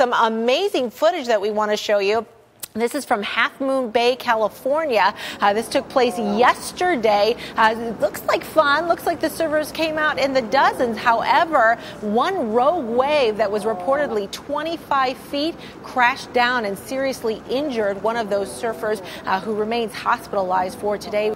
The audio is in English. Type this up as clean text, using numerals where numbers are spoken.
Some amazing footage that we want to show you. This is from Half Moon Bay, California. This took place yesterday. It looks like fun. Looks like the surfers came out in the dozens. However, one rogue wave that was reportedly 25 feet crashed down and seriously injured one of those surfers who remains hospitalized for today.